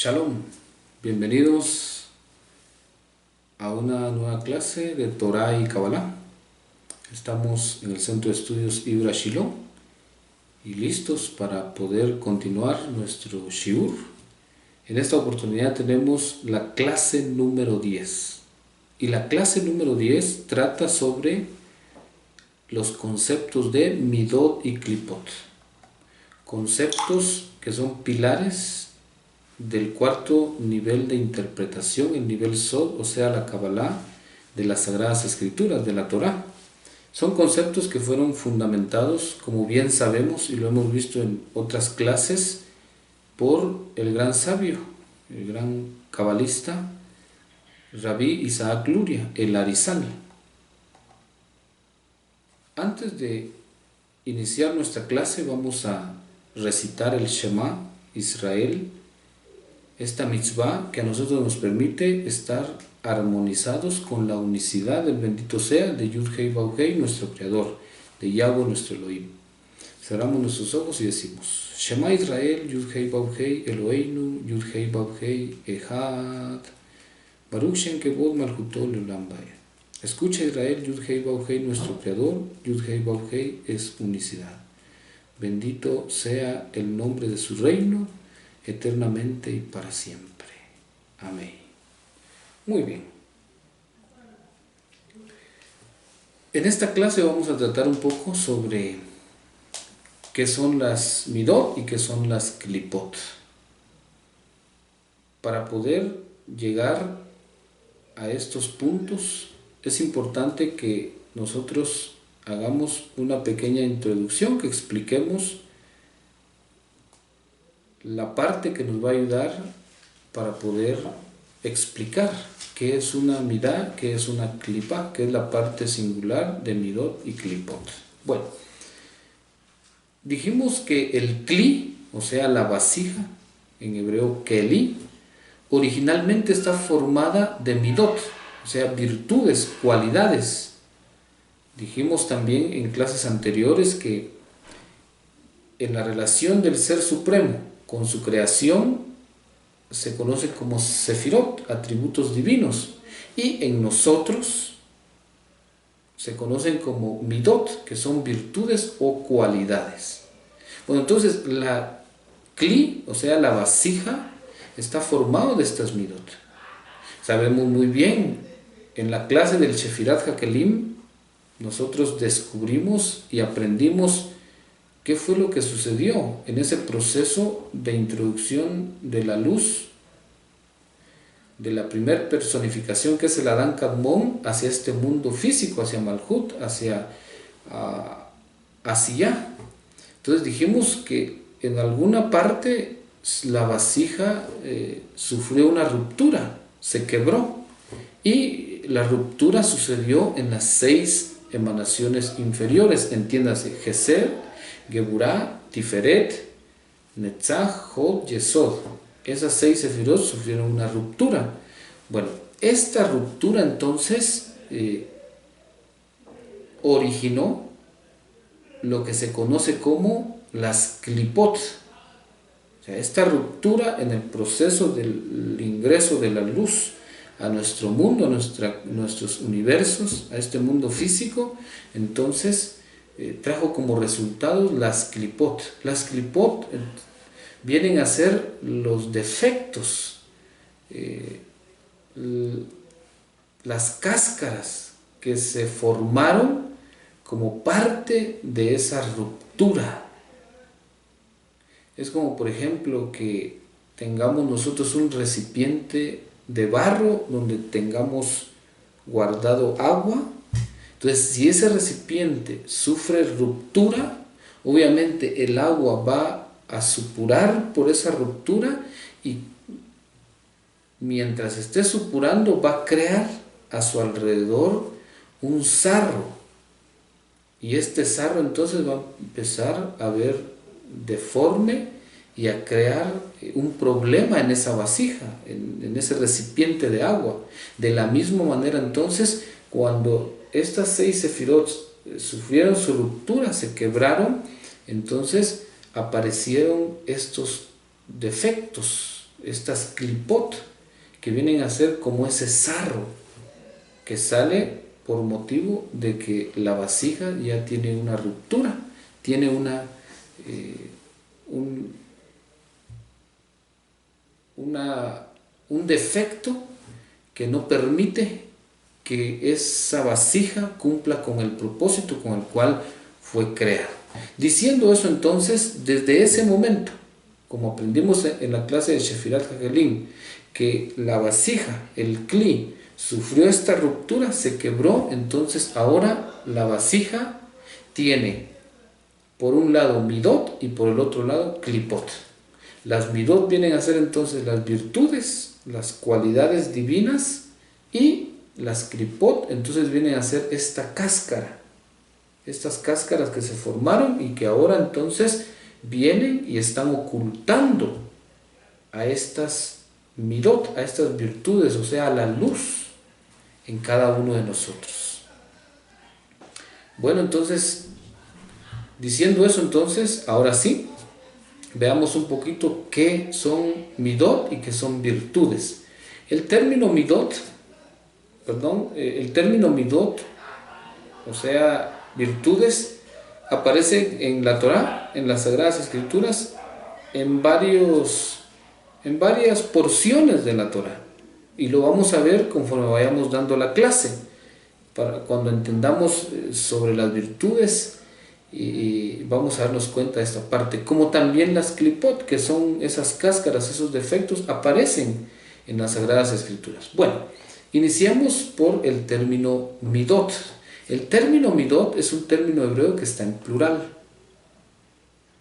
Shalom, bienvenidos a una nueva clase de Torah y Kabbalah. Estamos en el Centro de Estudios Ibra Shiloh y listos para poder continuar nuestro shiur. En esta oportunidad tenemos la clase número 10 y la clase número 10 trata sobre los conceptos de Midot y Klipot, conceptos que son pilares del cuarto nivel de interpretación, el nivel Sod, o sea, la Kabbalah de las Sagradas Escrituras, de la Torah. Son conceptos que fueron fundamentados, como bien sabemos y lo hemos visto en otras clases, por el gran sabio, el gran cabalista, Rabbi Isaac Luria, el Arizal. Antes de iniciar nuestra clase vamos a recitar el Shema Israel, esta mitzvah que a nosotros nos permite estar armonizados con la unicidad del bendito sea de Yud-Hei Vav-Hei, nuestro Creador, de Yahweh, nuestro Elohim. Cerramos nuestros ojos y decimos: Shema Israel, Yud-Hei Vav-Hei, Eloheinu, Yud-Hei Vav-Hei, Echad, Baruch Shem Kevod Malchuto Leolam Vayed. Escucha Israel, Yud-Hei Vav-Hei, nuestro Creador, Yud-Hei Vav-Hei es unicidad. Bendito sea el nombre de su reino, eternamente y para siempre. Amén. Muy bien. En esta clase vamos a tratar un poco sobre qué son las Midot y qué son las Klipot. Para poder llegar a estos puntos es importante que nosotros hagamos una pequeña introducción, que expliquemos la parte que nos va a ayudar para poder explicar qué es una midá, qué es una klipa, qué es la parte singular de midot y klipot. Bueno, dijimos que el kli, o sea la vasija, en hebreo keli, originalmente está formada de midot, o sea virtudes, cualidades. Dijimos también en clases anteriores que en la relación del Ser Supremo con su creación se conoce como sefirot, atributos divinos, y en nosotros se conocen como midot, que son virtudes o cualidades. Bueno, entonces la kli, o sea la vasija, está formado de estas midot. Sabemos muy bien, en la clase del Shefirat Hakelim nosotros descubrimos y aprendimos ¿qué fue lo que sucedió en ese proceso de introducción de la luz, de la primer personificación que es el Adán Kadmon, hacia este mundo físico, hacia Malhut, hacia allá? Entonces dijimos que en alguna parte la vasija sufrió una ruptura, se quebró, y la ruptura sucedió en las 6 emanaciones inferiores, entiéndase, Geser, Geburah, Tiferet, Netzach, Hod, Yesod. Esas 6 sefirot sufrieron una ruptura. Bueno, esta ruptura entonces originó lo que se conoce como las Klipot. O sea, esta ruptura en el proceso del ingreso de la luz a nuestro mundo, a nuestros universos, a este mundo físico, entonces trajo como resultado las Klipot. Las Klipot vienen a ser los defectos, las cáscaras que se formaron como parte de esa ruptura. Es como, por ejemplo, que tengamos nosotros un recipiente de barro donde tengamos guardado agua. Entonces, si ese recipiente sufre ruptura, obviamente el agua va a supurar por esa ruptura y mientras esté supurando va a crear a su alrededor un sarro. Y este sarro entonces va a empezar a ver deforme y a crear un problema en esa vasija, en ese recipiente de agua. De la misma manera entonces, cuando estas 6 sefirot sufrieron su ruptura, se quebraron, entonces aparecieron estos defectos, estas clipot, que vienen a ser como ese sarro que sale por motivo de que la vasija ya tiene una ruptura, tiene un defecto que no permite que esa vasija cumpla con el propósito con el cual fue creada. Diciendo eso entonces, desde ese momento, como aprendimos en la clase de Shefirat Hagelim, que la vasija, el cli, sufrió esta ruptura, se quebró, entonces ahora la vasija tiene por un lado midot y por el otro lado clipot. Las midot vienen a ser entonces las virtudes, las cualidades divinas, y las clipot entonces vienen a ser esta cáscara, estas cáscaras que se formaron y que ahora entonces vienen y están ocultando a estas midot, a estas virtudes, o sea, a la luz en cada uno de nosotros. Bueno, entonces, diciendo eso, entonces, ahora sí, veamos un poquito qué son midot y qué son virtudes. El término midot, o sea, virtudes, aparece en la Torá, en las Sagradas Escrituras, en varias porciones de la Torá. Y lo vamos a ver conforme vayamos dando la clase, para cuando entendamos sobre las virtudes, y vamos a darnos cuenta de esta parte. Como también las clipot, que son esas cáscaras, esos defectos, aparecen en las Sagradas Escrituras. Bueno, iniciamos por el término midot. El término midot es un término hebreo que está en plural.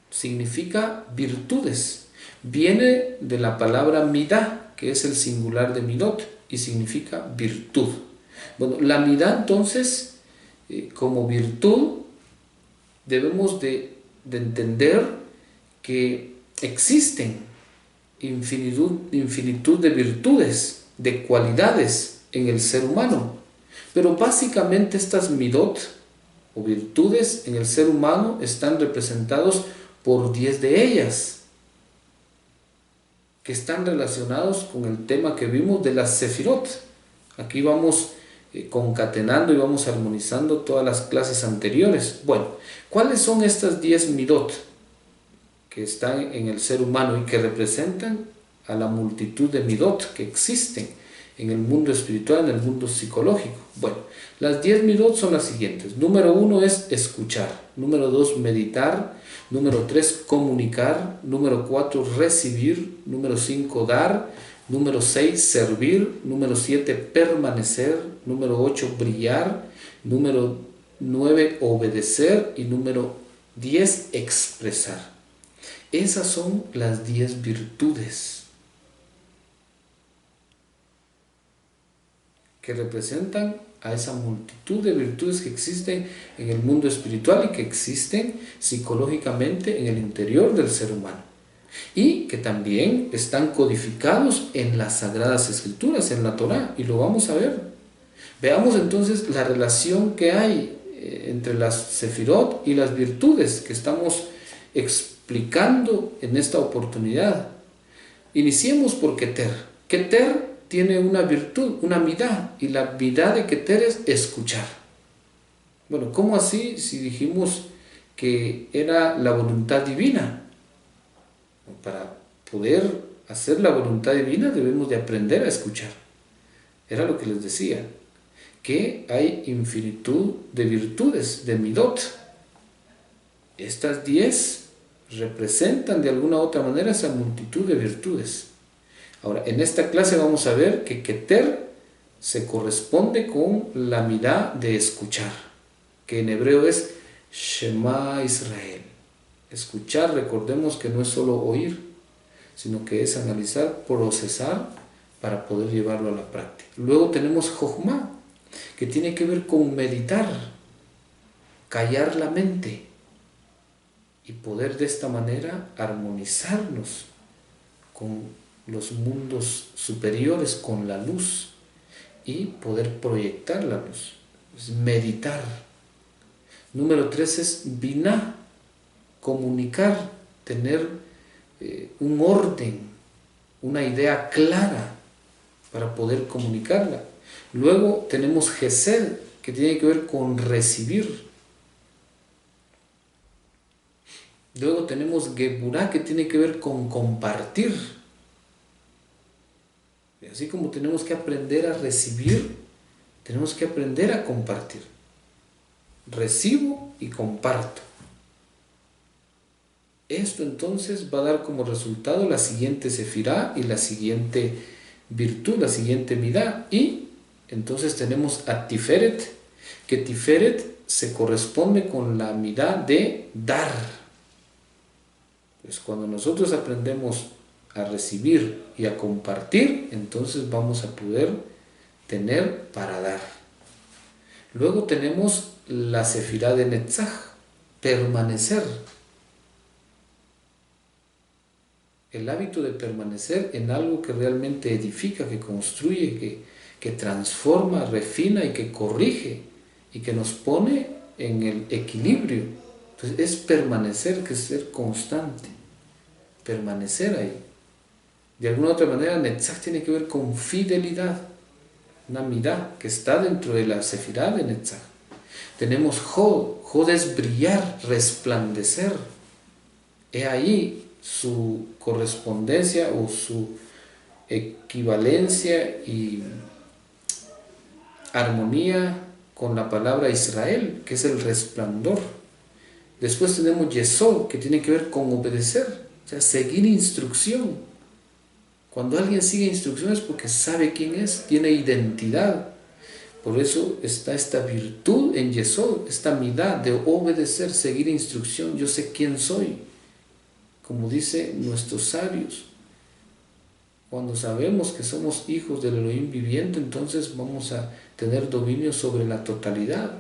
Significa virtudes. Viene de la palabra midá, que es el singular de midot, y significa virtud. Bueno, la midá entonces, como virtud, debemos de entender que existen infinitud de virtudes, de cualidades en el ser humano. Pero básicamente estas midot o virtudes en el ser humano están representados por 10 de ellas, que están relacionados con el tema que vimos de las sefirot. Aquí vamos concatenando y vamos armonizando todas las clases anteriores. Bueno, ¿cuáles son estas 10 midot que están en el ser humano y que representan a la multitud de midot que existen en el mundo espiritual, en el mundo psicológico? Bueno, las 10 midot son las siguientes. Número 1 es escuchar. Número 2, meditar. Número 3, comunicar. Número 4, recibir. Número 5, dar. Número 6, servir. Número 7, permanecer. Número 8, brillar. Número 9, obedecer. Y número 10, expresar. Esas son las 10 virtudes que representan a esa multitud de virtudes que existen en el mundo espiritual y que existen psicológicamente en el interior del ser humano, y que también están codificados en las Sagradas Escrituras, en la Torá, y lo vamos a ver. Veamos entonces la relación que hay entre las sefirot y las virtudes que estamos explicando en esta oportunidad. Iniciemos por Keter. Keter tiene una virtud, una midá, y la midá de Keter es escuchar. Bueno, ¿cómo así si dijimos que era la voluntad divina? Para poder hacer la voluntad divina debemos de aprender a escuchar. Era lo que les decía, que hay infinitud de virtudes, de midot. Estas 10 representan de alguna u otra manera esa multitud de virtudes. Ahora, en esta clase vamos a ver que Keter se corresponde con la midá de escuchar, que en hebreo es Shema Israel. Escuchar, recordemos que no es solo oír, sino que es analizar, procesar para poder llevarlo a la práctica. Luego tenemos Jochma, que tiene que ver con meditar, callar la mente y poder de esta manera armonizarnos con los mundos superiores, con la luz, y poder proyectar la luz. Es meditar. Número 3 es Binah, comunicar, tener un orden, una idea clara para poder comunicarla. Luego tenemos Gesed, que tiene que ver con recibir. Luego tenemos Geburah, que tiene que ver con compartir. Y así como tenemos que aprender a recibir, tenemos que aprender a compartir. Recibo y comparto. Esto entonces va a dar como resultado la siguiente sefirá y la siguiente virtud, la siguiente midá. Y entonces tenemos a Tiferet, que Tiferet se corresponde con la midá de dar. Pues cuando nosotros aprendemos a recibir y a compartir, entonces vamos a poder tener para dar. Luego tenemos la sefirá de Netzach, permanecer. El hábito de permanecer en algo que realmente edifica, que construye, que transforma, refina y que corrige y que nos pone en el equilibrio. Entonces es permanecer, que es ser constante, permanecer ahí. De alguna otra manera, Netzach tiene que ver con fidelidad, una midá que está dentro de la sefirá de Netzach. Tenemos Hod, Hod es brillar, resplandecer. He ahí su correspondencia o su equivalencia y armonía con la palabra Israel, que es el resplandor. Después tenemos Yesod, que tiene que ver con obedecer, o sea, seguir instrucción. Cuando alguien sigue instrucciones es porque sabe quién es, tiene identidad. Por eso está esta virtud en Yesod, esta midá de obedecer, seguir instrucción. Yo sé quién soy. Como dicen nuestros sabios, cuando sabemos que somos hijos del Elohim viviente, entonces vamos a tener dominio sobre la totalidad.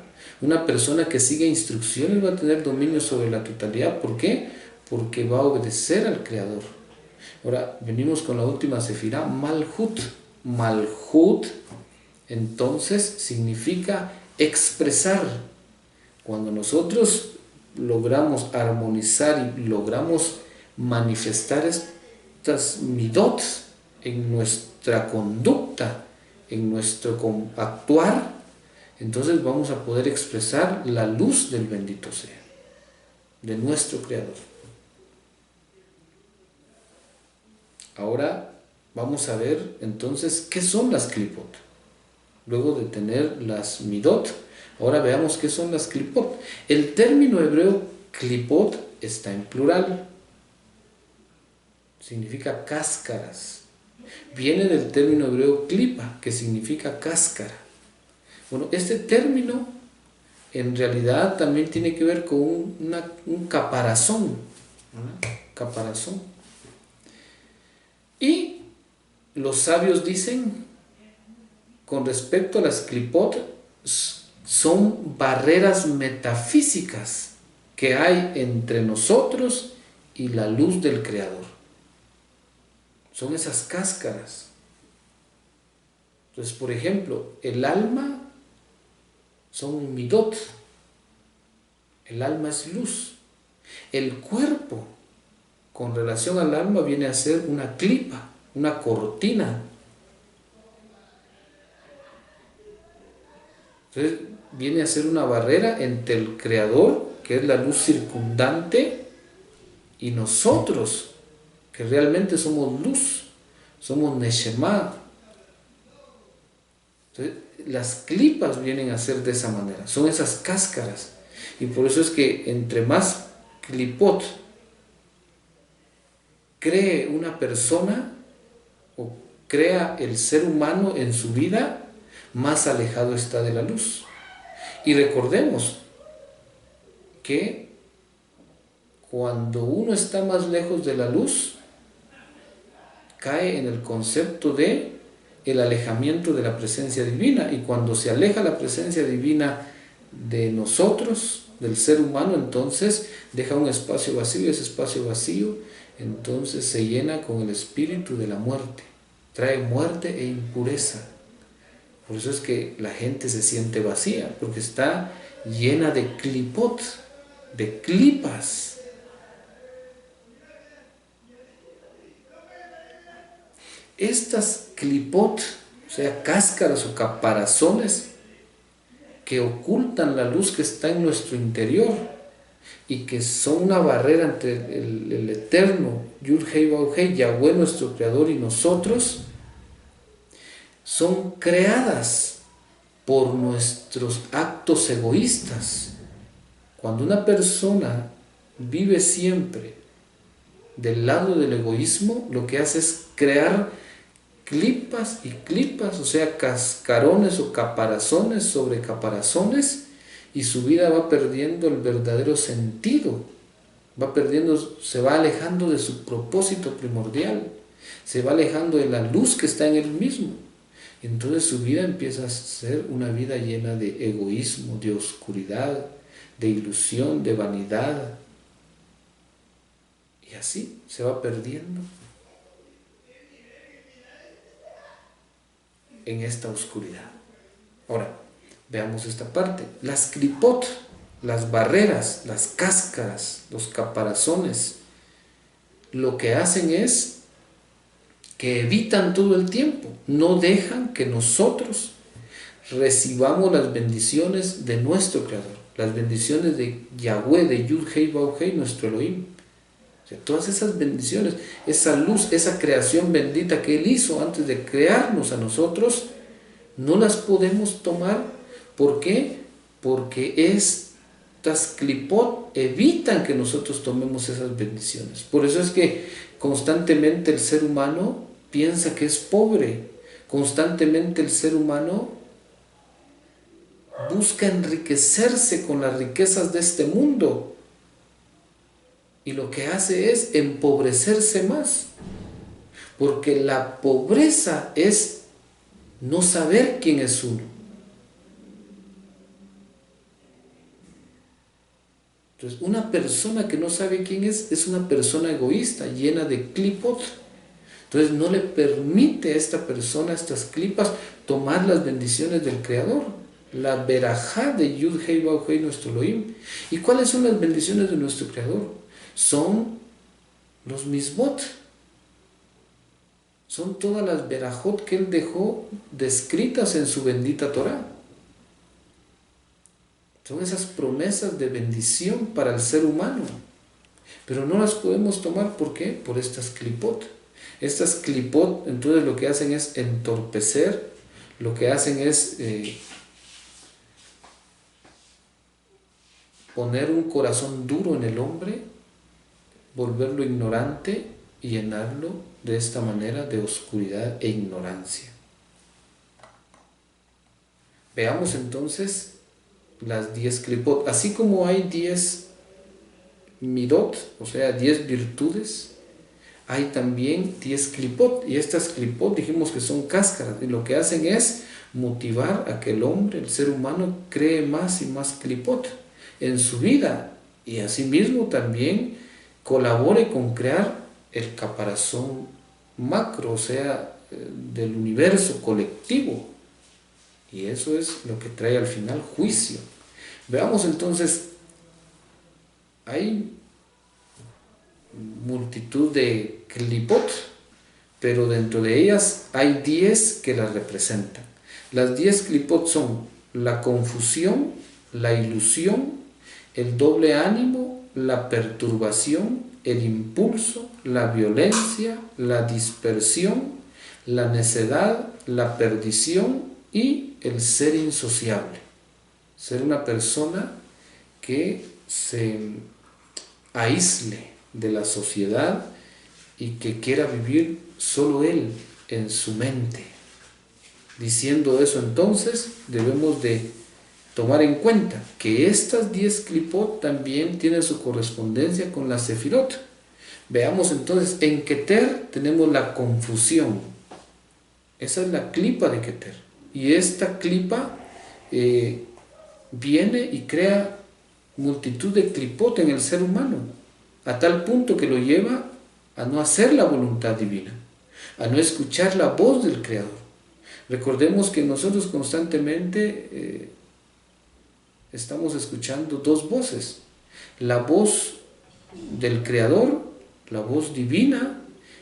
Una persona que sigue instrucciones va a tener dominio sobre la totalidad. ¿Por qué? Porque va a obedecer al Creador. Ahora venimos con la última sefirá, Malhut. Malhut entonces significa expresar. Cuando nosotros logramos armonizar y logramos manifestar estas midot en nuestra conducta, en nuestro actuar, entonces vamos a poder expresar la luz del bendito sea, de nuestro Creador. Ahora vamos a ver entonces qué son las klipot. Luego de tener las midot, ahora veamos qué son las klipot. El término hebreo klipot está en plural. Significa cáscaras. Viene del término hebreo klipa, que significa cáscara. Bueno, este término en realidad también tiene que ver con un caparazón. Caparazón. Y los sabios dicen, con respecto a las klipot, son barreras metafísicas que hay entre nosotros y la luz del Creador. Son esas cáscaras. Entonces, por ejemplo, el alma son midot. El alma es luz. El cuerpo, con relación al alma, viene a ser una clipa, una cortina. Entonces, viene a ser una barrera entre el Creador, que es la luz circundante, y nosotros, que realmente somos luz, somos Neshama. Entonces, las clipas vienen a ser de esa manera, son esas cáscaras. Y por eso es que entre más clipot cree una persona o crea el ser humano en su vida, más alejado está de la luz. Y recordemos que cuando uno está más lejos de la luz, cae en el concepto de el alejamiento de la presencia divina, y cuando se aleja la presencia divina de nosotros, del ser humano, entonces deja un espacio vacío, y ese espacio vacío entonces se llena con el espíritu de la muerte, trae muerte e impureza. Por eso es que la gente se siente vacía, porque está llena de klipot, de clipas. estas clipot, o sea, cáscaras o caparazones que ocultan la luz que está en nuestro interior y que son una barrera entre el eterno Yud-Hei Vav-Hei, Yahweh nuestro creador, y nosotros, son creadas por nuestros actos egoístas. Cuando una persona vive siempre del lado del egoísmo, lo que hace es crear clipas y clipas, o sea, cascarones o caparazones sobre caparazones, y su vida va perdiendo el verdadero sentido, se va alejando de su propósito primordial, se va alejando de la luz que está en él mismo. Entonces su vida empieza a ser una vida llena de egoísmo, de oscuridad, de ilusión, de vanidad. Y así se va perdiendo en esta oscuridad. Ahora, veamos esta parte. Las clipot, las barreras, las cáscaras, los caparazones, lo que hacen es que evitan todo el tiempo, no dejan que nosotros recibamos las bendiciones de nuestro Creador, las bendiciones de Yahweh, de Yud-Hei Vav-Hei, nuestro Elohim. O sea, todas esas bendiciones, esa luz, esa creación bendita que Él hizo antes de crearnos a nosotros, no las podemos tomar. ¿Por qué? Porque estas clipot evitan que nosotros tomemos esas bendiciones. Por eso es que constantemente el ser humano piensa que es pobre. Constantemente el ser humano busca enriquecerse con las riquezas de este mundo. Y lo que hace es empobrecerse más. Porque la pobreza es no saber quién es uno. Entonces, una persona que no sabe quién es una persona egoísta, llena de clipot. Entonces, no le permite a esta persona, a estas clipas, tomar las bendiciones del Creador, la verajá de Yud-Hei Vav-Hei, nuestro Elohim. ¿Y cuáles son las bendiciones de nuestro Creador? Son los misbot. Son todas las verajot que Él dejó descritas en su bendita Torah. Son esas promesas de bendición para el ser humano. Pero no las podemos tomar, ¿por qué? Por estas clipot. Estas clipot, entonces, lo que hacen es entorpecer, lo que hacen es poner un corazón duro en el hombre, volverlo ignorante y llenarlo de esta manera de oscuridad e ignorancia. Veamos entonces las 10 clipot. Así como hay 10 midot, o sea, 10 virtudes, hay también 10 clipot. Y estas clipot dijimos que son cáscaras, y lo que hacen es motivar a que el hombre, el ser humano, cree más y más clipot en su vida, y asimismo también colabore con crear el caparazón macro, o sea, del universo colectivo. Y eso es lo que trae al final juicio. Veamos entonces, hay multitud de clipot, pero dentro de ellas hay 10 que las representan. Las 10 clipot son la confusión, la ilusión, el doble ánimo, la perturbación, el impulso, la violencia, la dispersión, la necedad, la perdición y el ser insociable. Ser una persona que se aísle de la sociedad y que quiera vivir solo él en su mente. Diciendo eso, entonces debemos de tomar en cuenta que estas 10 clipot también tienen su correspondencia con la sefirot. Veamos entonces, en Keter tenemos la confusión. Esa es la clipa de Keter. Y esta clipa viene y crea multitud de clipot en el ser humano, a tal punto que lo lleva a no hacer la voluntad divina, a no escuchar la voz del Creador. Recordemos que nosotros constantemente estamos escuchando dos voces: la voz del Creador, la voz divina,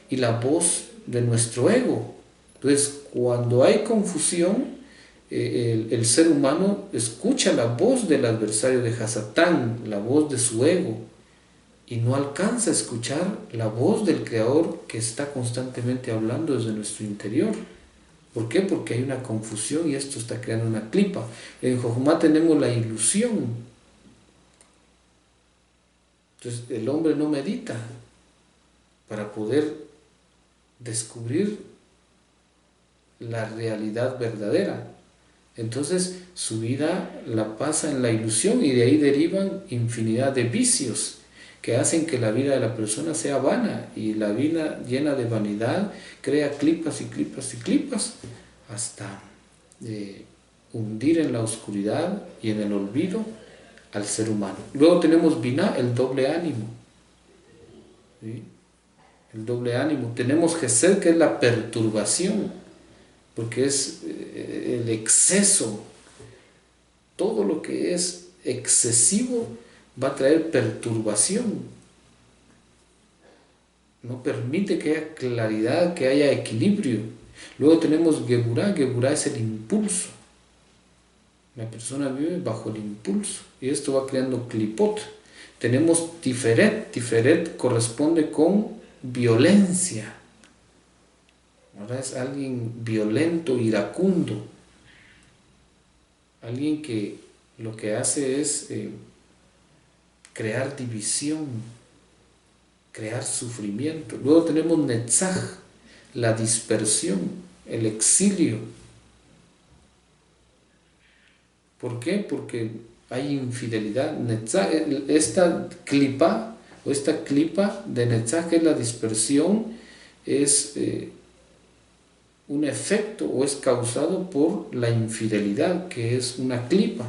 y la voz de nuestro ego, Entonces, cuando hay confusión, el ser humano escucha la voz del adversario de Hasatán, la voz de su ego, y no alcanza a escuchar la voz del Creador que está constantemente hablando desde nuestro interior. ¿Por qué? Porque hay una confusión y esto está creando una clipa. En Jojumá tenemos la ilusión. Entonces el hombre no medita para poder descubrir la realidad verdadera. Entonces su vida la pasa en la ilusión y de ahí derivan infinidad de vicios que hacen que la vida de la persona sea vana, y la vida llena de vanidad crea clipas y clipas y clipas hasta hundir en la oscuridad y en el olvido al ser humano. Luego tenemos Binah, el doble ánimo, ¿sí? El doble ánimo. Tenemos Gesed, que es la perturbación, porque es el exceso. Todo lo que es excesivo va a traer perturbación. No permite que haya claridad, que haya equilibrio. Luego tenemos Geburah. Geburah es el impulso. La persona vive bajo el impulso y esto va creando clipot. Tenemos Tiferet. Tiferet corresponde con violencia. Ahora es alguien violento, iracundo. Alguien que lo que hace es crear división, crear sufrimiento. Luego tenemos Netzach, la dispersión, el exilio. ¿Por qué? Porque hay infidelidad. Netzach, esta clipa de Netzach, que es la dispersión, es un efecto o es causado por la infidelidad, que es una clipa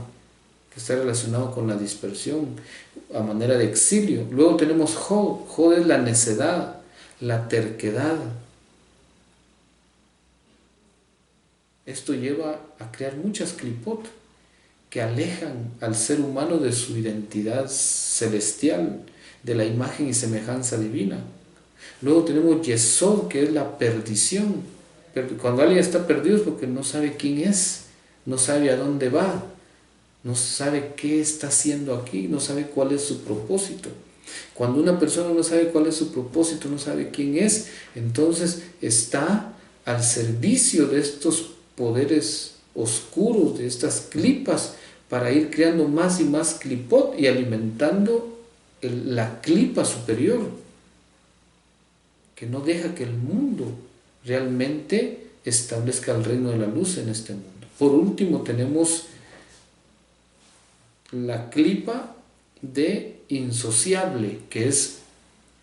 que está relacionado con la dispersión a manera de exilio. Luego tenemos Jod. Jod es la necedad, la terquedad. Esto lleva a crear muchas clipot que alejan al ser humano de su identidad celestial, de la imagen y semejanza divina. Luego tenemos Yesod, que es la perdición. Cuando alguien está perdido es porque no sabe quién es, no sabe a dónde va, no sabe qué está haciendo aquí, no sabe cuál es su propósito. Cuando una persona no sabe cuál es su propósito, no sabe quién es, entonces está al servicio de estos poderes oscuros, de estas clipas, para ir creando más y más clipot y alimentando la clipa superior, que no deja que el mundo realmente establezca el reino de la luz en este mundo. Por último tenemos la clipa de insociable, que es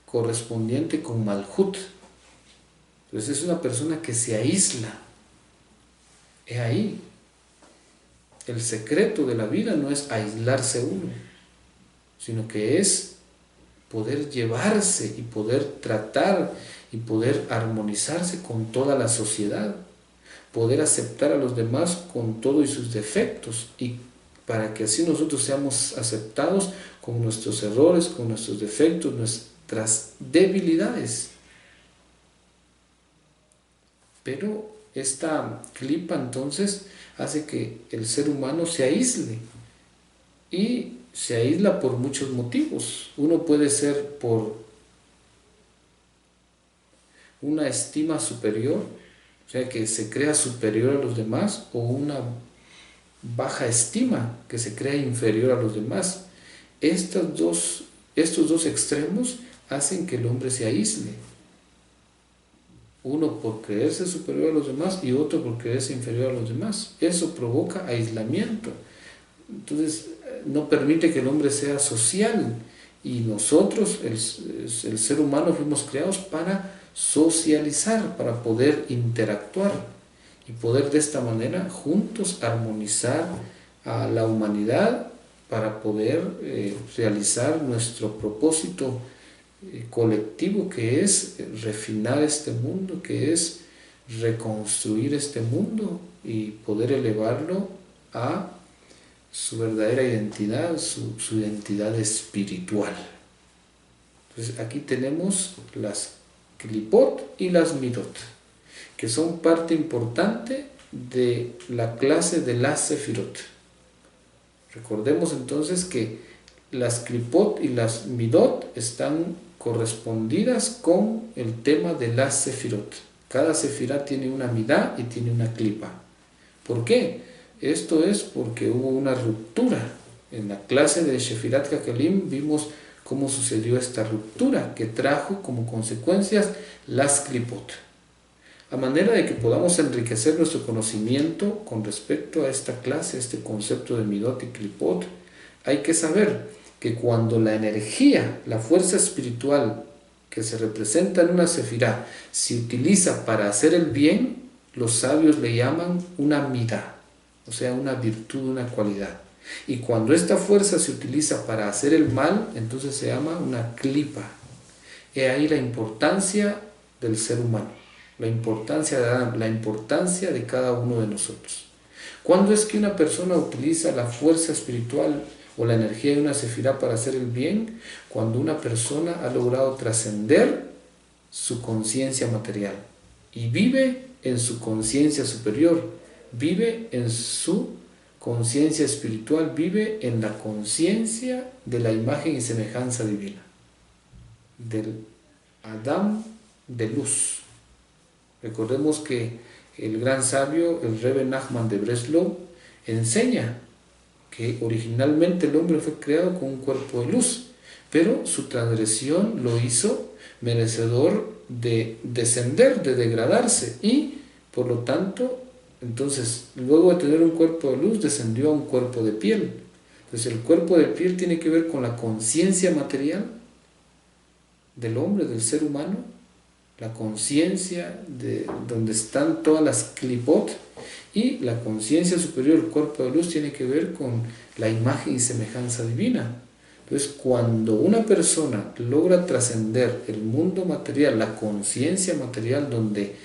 correspondiente con Malhut. Entonces es una persona que se aísla. Es ahí. El secreto de la vida no es aislarse uno, sino que es poder llevarse y poder tratar y poder armonizarse con toda la sociedad, poder aceptar a los demás con todo y sus defectos, y para que así nosotros seamos aceptados con nuestros errores, con nuestros defectos, nuestras debilidades. Pero esta clipa entonces hace que el ser humano se aísle, y se aísla por muchos motivos. Uno puede ser por una estima superior, o sea, que se crea superior a los demás, o una baja estima, que se crea inferior a los demás. Estos dos extremos hacen que el hombre se aísle. Uno por creerse superior a los demás y otro por creerse inferior a los demás. Eso provoca aislamiento. Entonces no permite que el hombre sea social, y nosotros, el ser humano, fuimos creados para socializar, para poder interactuar y poder de esta manera juntos armonizar a la humanidad para poder realizar nuestro propósito colectivo, que es refinar este mundo, que es reconstruir este mundo y poder elevarlo a su verdadera identidad, su identidad espiritual. Entonces aquí tenemos las clipot y las midot. que son parte importante de la clase de las Sefirot. Recordemos entonces que las Klipot y las Midot están correspondidas con el tema de las Sefirot. Cada Sefirá tiene una Midá y tiene una Klipa. ¿Por qué? Esto es porque hubo una ruptura. En la clase de Shefirat Hakelim vimos cómo sucedió esta ruptura que trajo como consecuencias las Klipot. A manera de que podamos enriquecer nuestro conocimiento con respecto a esta clase, este concepto de Midot y Klipot, hay que saber que cuando la energía, la fuerza espiritual que se representa en una sefirá, se utiliza para hacer el bien, los sabios le llaman una midá, o sea, una virtud, una cualidad. Y cuando esta fuerza se utiliza para hacer el mal, entonces se llama una klipa. He ahí la importancia del ser humano, la importancia de cada uno de nosotros. ¿Cuándo es que una persona utiliza la fuerza espiritual o la energía de una sefirá para hacer el bien? Cuando una persona ha logrado trascender su conciencia material y vive en su conciencia superior, vive en su conciencia espiritual, vive en la conciencia de la imagen y semejanza divina, del Adam de luz. Recordemos que el gran sabio, el Rebbe Nachman de Breslau, enseña que originalmente el hombre fue creado con un cuerpo de luz, pero su transgresión lo hizo merecedor de descender, de degradarse, y por lo tanto, entonces, luego de tener un cuerpo de luz, descendió a un cuerpo de piel. Entonces el cuerpo de piel tiene que ver con la conciencia material del hombre, del ser humano, la conciencia de donde están todas las klipot, y la conciencia superior, el cuerpo de luz, tiene que ver con la imagen y semejanza divina. Entonces, cuando una persona logra trascender el mundo material, la conciencia material donde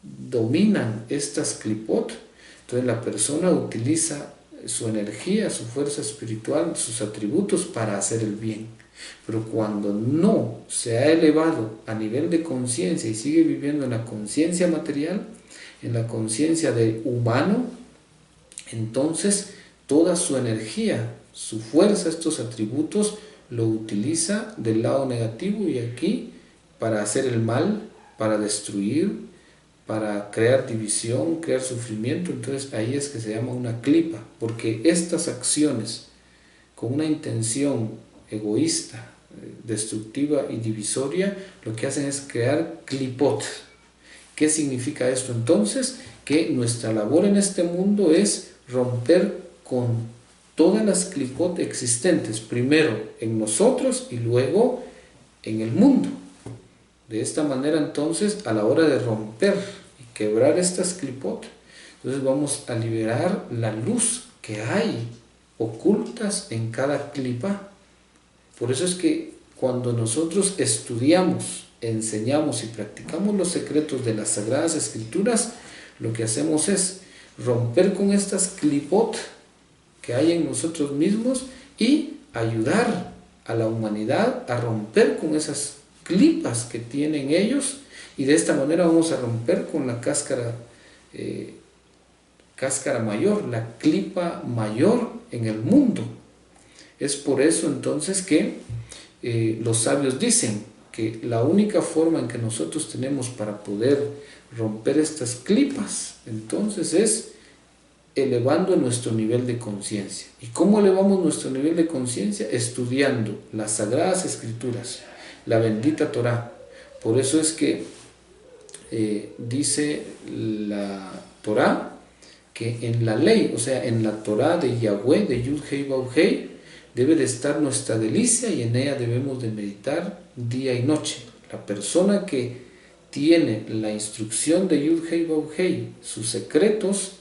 dominan estas klipot, entonces la persona utiliza su energía, su fuerza espiritual, sus atributos para hacer el bien. Pero cuando no se ha elevado a nivel de conciencia y sigue viviendo en la conciencia material, en la conciencia de humano, entonces toda su energía, su fuerza, estos atributos, lo utiliza del lado negativo, y aquí para hacer el mal, para destruir, para crear división, crear sufrimiento. Entonces ahí es que se llama una klipa, porque estas acciones con una intención egoísta, destructiva y divisoria, lo que hacen es crear klipot. ¿Qué significa esto entonces? Que nuestra labor en este mundo es romper con todas las klipot existentes, primero en nosotros y luego en el mundo. De esta manera entonces, a la hora de romper y quebrar estas klipot, entonces vamos a liberar la luz que hay ocultas en cada klipa. Por eso es que cuando nosotros estudiamos, enseñamos y practicamos los secretos de las Sagradas Escrituras, lo que hacemos es romper con estas klipot que hay en nosotros mismos y ayudar a la humanidad a romper con esas klipas que tienen ellos, y de esta manera vamos a romper con la cáscara mayor, la klipa mayor en el mundo. Es por eso entonces que los sabios dicen que la única forma en que nosotros tenemos para poder romper estas klipas, entonces, es elevando nuestro nivel de conciencia. ¿Y cómo elevamos nuestro nivel de conciencia? Estudiando las Sagradas Escrituras, la bendita Torá. Por eso es que dice la Torá que en la ley, o sea, en la Torá de Yahweh, de Yud Hei Vav Hei, debe de estar nuestra delicia, y en ella debemos de meditar día y noche. La persona que tiene la instrucción de Yud Hei Vav Hei, sus secretos,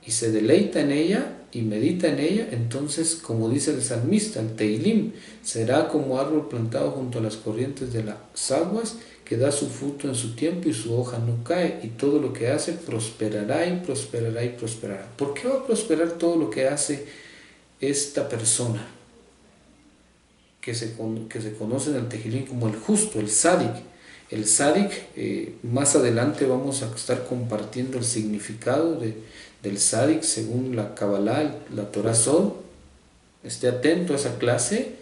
y se deleita en ella y medita en ella, entonces, como dice el salmista, el Teilim, será como árbol plantado junto a las corrientes de las aguas, que da su fruto en su tiempo y su hoja no cae, y todo lo que hace prosperará y prosperará y prosperará. ¿Por qué va a prosperar todo lo que hace esta persona que se conoce en el Tejilín como el justo, el Sadik? El Tzadik, más adelante vamos a estar compartiendo el significado del Tzadik según la Kabbalah, la Torah Sod. Esté atento a esa clase.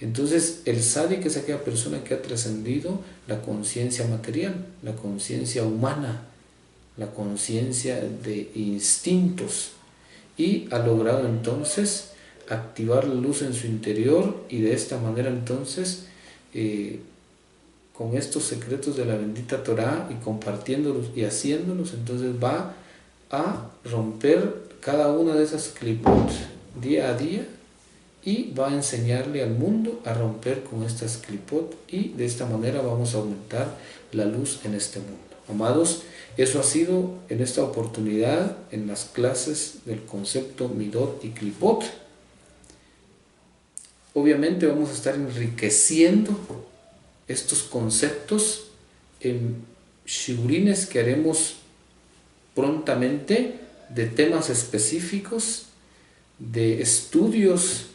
Entonces, el Tzadik es aquella persona que ha trascendido la conciencia material, la conciencia humana, la conciencia de instintos, y ha logrado entonces activar la luz en su interior, y de esta manera entonces con estos secretos de la bendita Torah y compartiéndolos y haciéndolos, entonces va a romper cada una de esas clipot día a día, y va a enseñarle al mundo a romper con estas clipot, y de esta manera vamos a aumentar la luz en este mundo. Amados, eso ha sido en esta oportunidad en las clases del concepto midot y clipot. Obviamente vamos a estar enriqueciendo estos conceptos en shiurines que haremos prontamente, de temas específicos, de estudios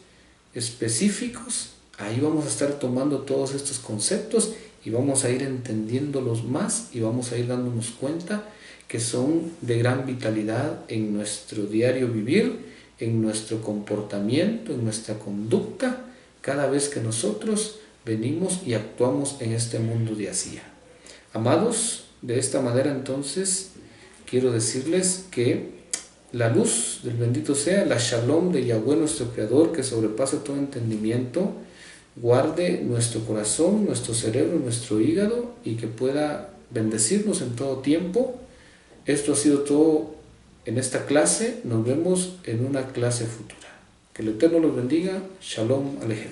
específicos. Ahí vamos a estar tomando todos estos conceptos y vamos a ir entendiéndolos más, y vamos a ir dándonos cuenta que son de gran vitalidad en nuestro diario vivir, en nuestro comportamiento, en nuestra conducta, cada vez que nosotros venimos y actuamos en este mundo de Asía. Amados, de esta manera entonces quiero decirles que la luz del bendito sea, la Shalom de Yahweh nuestro Creador, que sobrepasa todo entendimiento, guarde nuestro corazón, nuestro cerebro, nuestro hígado, y que pueda bendecirnos en todo tiempo. Esto ha sido todo en esta clase. Nos vemos en una clase futura. Que el Eterno los bendiga. Shalom Alejem.